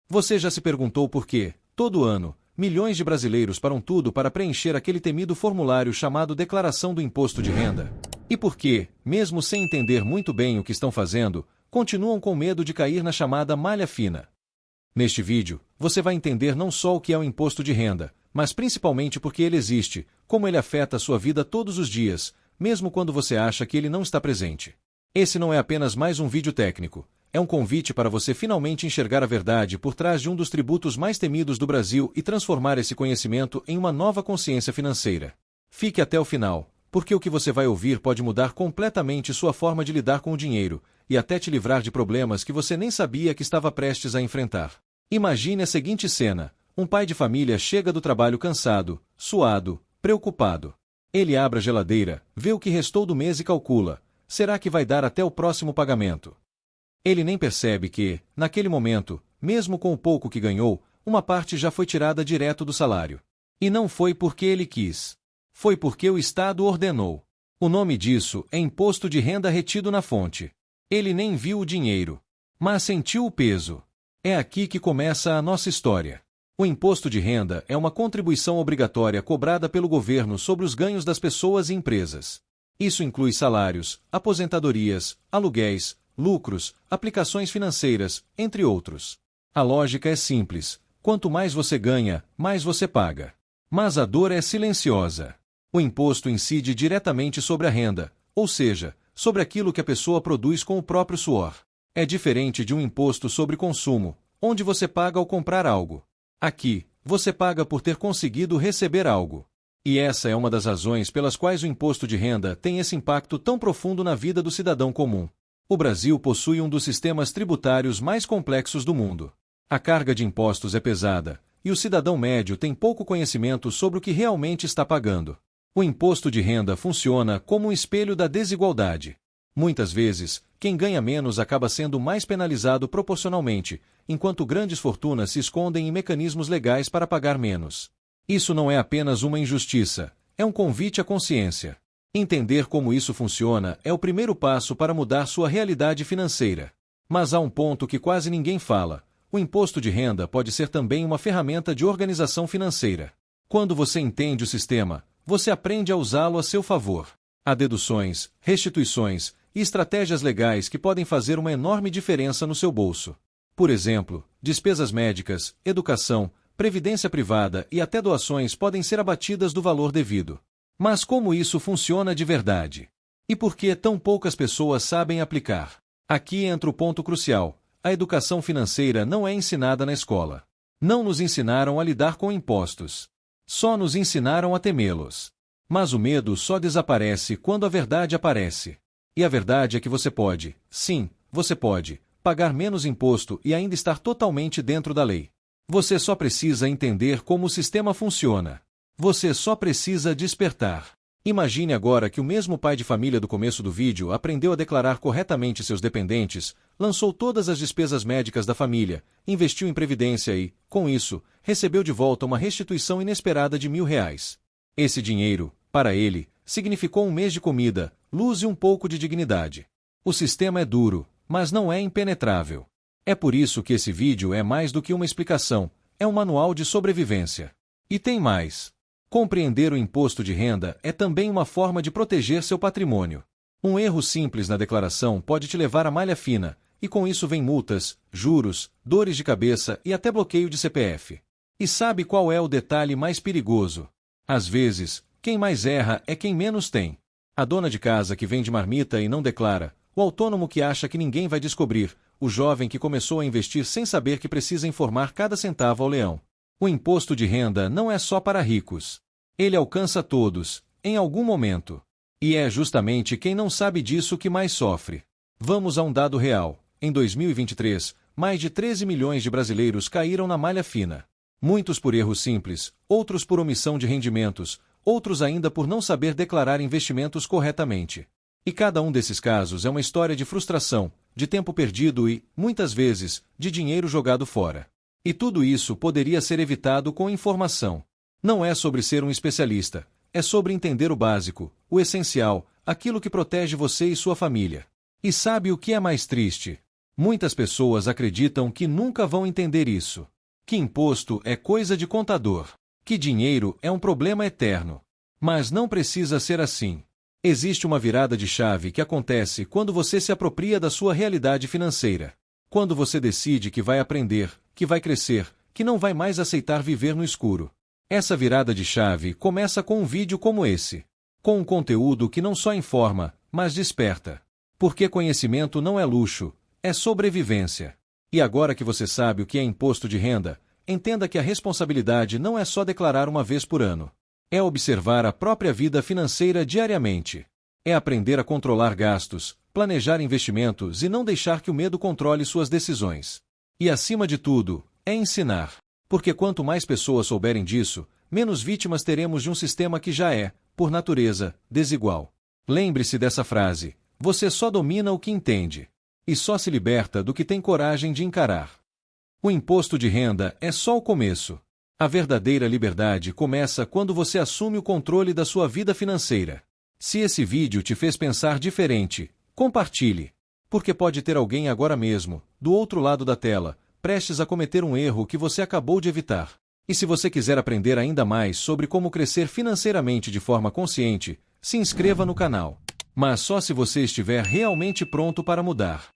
Você já se perguntou por que, todo ano, milhões de brasileiros param tudo para preencher aquele temido formulário chamado Declaração do Imposto de Renda? E por que, mesmo sem entender muito bem o que estão fazendo, continuam com medo de cair na chamada malha fina? Neste vídeo, você vai entender não só o que é o imposto de renda, mas principalmente por que ele existe, como ele afeta a sua vida todos os dias, mesmo quando você acha que ele não está presente. Esse não é apenas mais um vídeo técnico, é um convite para você finalmente enxergar a verdade por trás de um dos tributos mais temidos do Brasil e transformar esse conhecimento em uma nova consciência financeira. Fique até o final, porque o que você vai ouvir pode mudar completamente sua forma de lidar com o dinheiro, e até te livrar de problemas que você nem sabia que estava prestes a enfrentar. Imagine a seguinte cena: um pai de família chega do trabalho cansado, suado, preocupado. Ele abre a geladeira, vê o que restou do mês e calcula: será que vai dar até o próximo pagamento? Ele nem percebe que, naquele momento, mesmo com o pouco que ganhou, uma parte já foi tirada direto do salário. E não foi porque ele quis. Foi porque o Estado ordenou. O nome disso é imposto de renda retido na fonte. Ele nem viu o dinheiro, mas sentiu o peso. É aqui que começa a nossa história. O imposto de renda é uma contribuição obrigatória cobrada pelo governo sobre os ganhos das pessoas e empresas. Isso inclui salários, aposentadorias, aluguéis, lucros, aplicações financeiras, entre outros. A lógica é simples: quanto mais você ganha, mais você paga. Mas a dor é silenciosa. O imposto incide diretamente sobre a renda, ou seja, sobre aquilo que a pessoa produz com o próprio suor. É diferente de um imposto sobre consumo, onde você paga ao comprar algo. Aqui, você paga por ter conseguido receber algo. E essa é uma das razões pelas quais o imposto de renda tem esse impacto tão profundo na vida do cidadão comum. O Brasil possui um dos sistemas tributários mais complexos do mundo. A carga de impostos é pesada, e o cidadão médio tem pouco conhecimento sobre o que realmente está pagando. O imposto de renda funciona como um espelho da desigualdade. Muitas vezes, quem ganha menos acaba sendo mais penalizado proporcionalmente, enquanto grandes fortunas se escondem em mecanismos legais para pagar menos. Isso não é apenas uma injustiça, é um convite à consciência. Entender como isso funciona é o primeiro passo para mudar sua realidade financeira. Mas há um ponto que quase ninguém fala: o imposto de renda pode ser também uma ferramenta de organização financeira. Quando você entende o sistema, você aprende a usá-lo a seu favor. Há deduções, restituições e estratégias legais que podem fazer uma enorme diferença no seu bolso. Por exemplo, despesas médicas, educação, previdência privada e até doações podem ser abatidas do valor devido. Mas como isso funciona de verdade? E por que tão poucas pessoas sabem aplicar? Aqui entra o ponto crucial: a educação financeira não é ensinada na escola. Não nos ensinaram a lidar com impostos. Só nos ensinaram a temê-los. Mas o medo só desaparece quando a verdade aparece. E a verdade é que você pode, sim, você pode, pagar menos imposto e ainda estar totalmente dentro da lei. Você só precisa entender como o sistema funciona. Você só precisa despertar. Imagine agora que o mesmo pai de família do começo do vídeo aprendeu a declarar corretamente seus dependentes, lançou todas as despesas médicas da família, investiu em previdência e, com isso, recebeu de volta uma restituição inesperada de R$ 1.000. Esse dinheiro, para ele, significou um mês de comida, luz e um pouco de dignidade. O sistema é duro, mas não é impenetrável. É por isso que esse vídeo é mais do que uma explicação, é um manual de sobrevivência. E tem mais. Compreender o imposto de renda é também uma forma de proteger seu patrimônio. Um erro simples na declaração pode te levar à malha fina, e com isso vem multas, juros, dores de cabeça e até bloqueio de CPF. E sabe qual é o detalhe mais perigoso? Às vezes, quem mais erra é quem menos tem. A dona de casa que vende marmita e não declara, o autônomo que acha que ninguém vai descobrir, o jovem que começou a investir sem saber que precisa informar cada centavo ao leão. O imposto de renda não é só para ricos. Ele alcança todos, em algum momento. E é justamente quem não sabe disso que mais sofre. Vamos a um dado real. Em 2023, mais de 13 milhões de brasileiros caíram na malha fina. Muitos por erros simples, outros por omissão de rendimentos, outros ainda por não saber declarar investimentos corretamente. E cada um desses casos é uma história de frustração, de tempo perdido e, muitas vezes, de dinheiro jogado fora. E tudo isso poderia ser evitado com informação. Não é sobre ser um especialista, é sobre entender o básico, o essencial, aquilo que protege você e sua família. E sabe o que é mais triste? Muitas pessoas acreditam que nunca vão entender isso. Que imposto é coisa de contador. Que dinheiro é um problema eterno. Mas não precisa ser assim. Existe uma virada de chave que acontece quando você se apropria da sua realidade financeira. Quando você decide que vai aprender, que vai crescer, que não vai mais aceitar viver no escuro. Essa virada de chave começa com um vídeo como esse. Com um conteúdo que não só informa, mas desperta. Porque conhecimento não é luxo, é sobrevivência. E agora que você sabe o que é imposto de renda, entenda que a responsabilidade não é só declarar uma vez por ano. É observar a própria vida financeira diariamente. É aprender a controlar gastos, planejar investimentos e não deixar que o medo controle suas decisões. E acima de tudo, é ensinar. Porque quanto mais pessoas souberem disso, menos vítimas teremos de um sistema que já é, por natureza, desigual. Lembre-se dessa frase: você só domina o que entende. E só se liberta do que tem coragem de encarar. O imposto de renda é só o começo. A verdadeira liberdade começa quando você assume o controle da sua vida financeira. Se esse vídeo te fez pensar diferente, compartilhe. Porque pode ter alguém agora mesmo, do outro lado da tela, prestes a cometer um erro que você acabou de evitar. E se você quiser aprender ainda mais sobre como crescer financeiramente de forma consciente, se inscreva no canal. Mas só se você estiver realmente pronto para mudar.